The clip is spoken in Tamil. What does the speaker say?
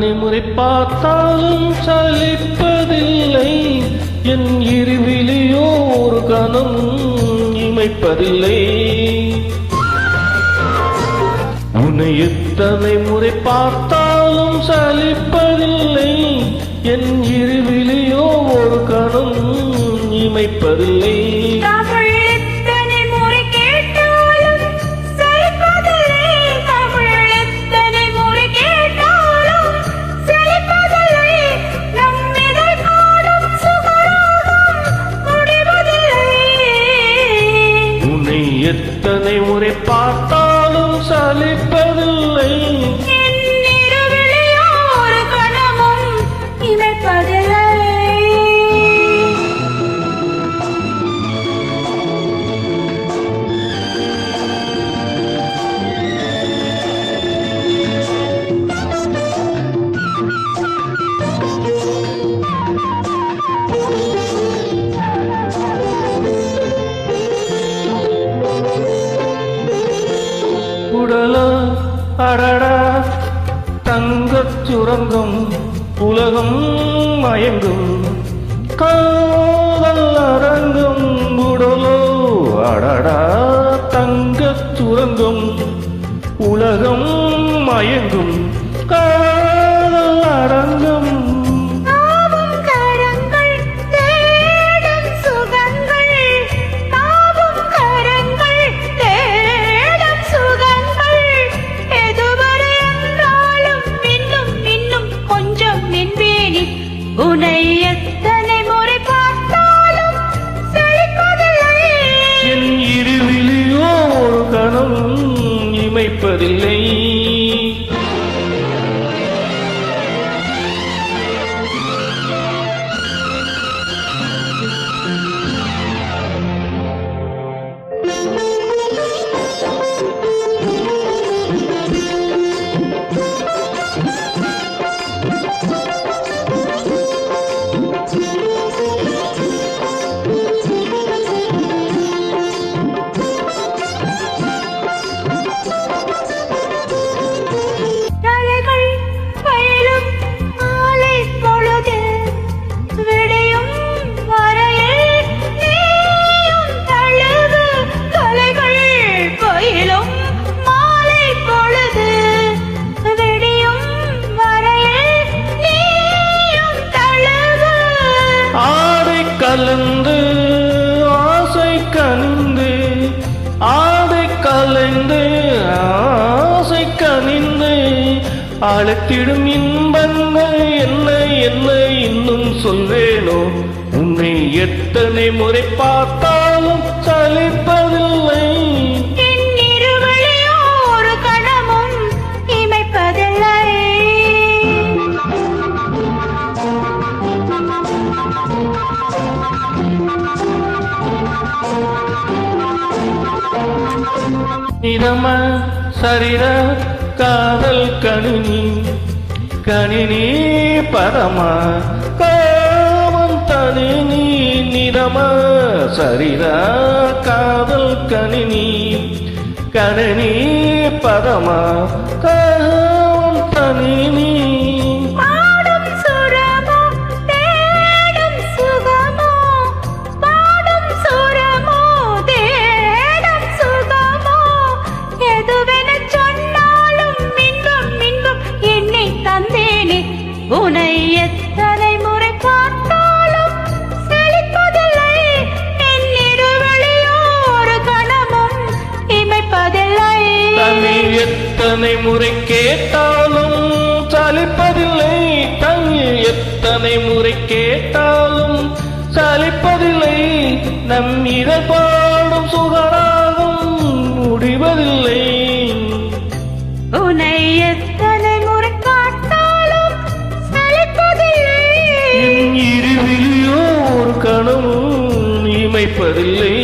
எத்தனை முறை பார்த்தாலும் சலிப்பதில்லை. என் இருவிலியோ ஒரு கணம் இமைப்பதில்லை. உன்னை எத்தனை முறை பார்த்தாலும் சலிப்பதில்லை. என் இருவிலியோ ஒரு கணம் இமைப்பதில்லை. எத்தனை முறை பார்த்தாலும் சலிப்பதில்லை. ஒரு கணமும் இமைப்பதில்லை. உடலா அடடா தங்கச் சுரங்கம் உலகம் மயங்கும் காதல் அரங்கம். உடலோ அடடா தங்கச் சுரங்கம் உலகம் மயங்கும் காதல் அரங்கம். உன்னை எத்தனை முறை பார்த்தாலும் சலிப்பதில்லை. என் இருவிலியோ ஒரு கணம் இமைப்பதில்லை. கலந்து ஆசை கனிந்து ஆடை கலைந்து ஆசை கனிந்து அழைத்திடும் இன்பங்கள் என்ன என்ன இன்னும் சொல்வேனோ. உன்னை எத்தனை முறை பார்த்தாலும் சலிப்பதில்லை. ஒரு கணமும் இமைப்பதில்லை. நிதம சரிர காதல் கணினி கணினி பரமா காமம் தனினி. நிதம சரிர காதல் கணினி கணினி பரமா காமம் தனினி. உன்னை எத்தனை முறை பார்த்தாலும் சலிப்பதில்லை. என் இருவிலியோ ஒரு கணமும் இமைப்பதில்லை. தமிழ் எத்தனை முறை கேட்டாலும் சலிப்பதில்லை. தமிழ் எத்தனை முறை கேட்டாலும் சலிப்பதில்லை. நம் இதழ் பாடும் சுகராகம் முடிவதில்லை. உன்னை எத்தனை முறை பார்த்தாலும் சலிப்பதில்லை. என் இருவிலியோ ஒரு கணமும் இமைப்பதில்லை.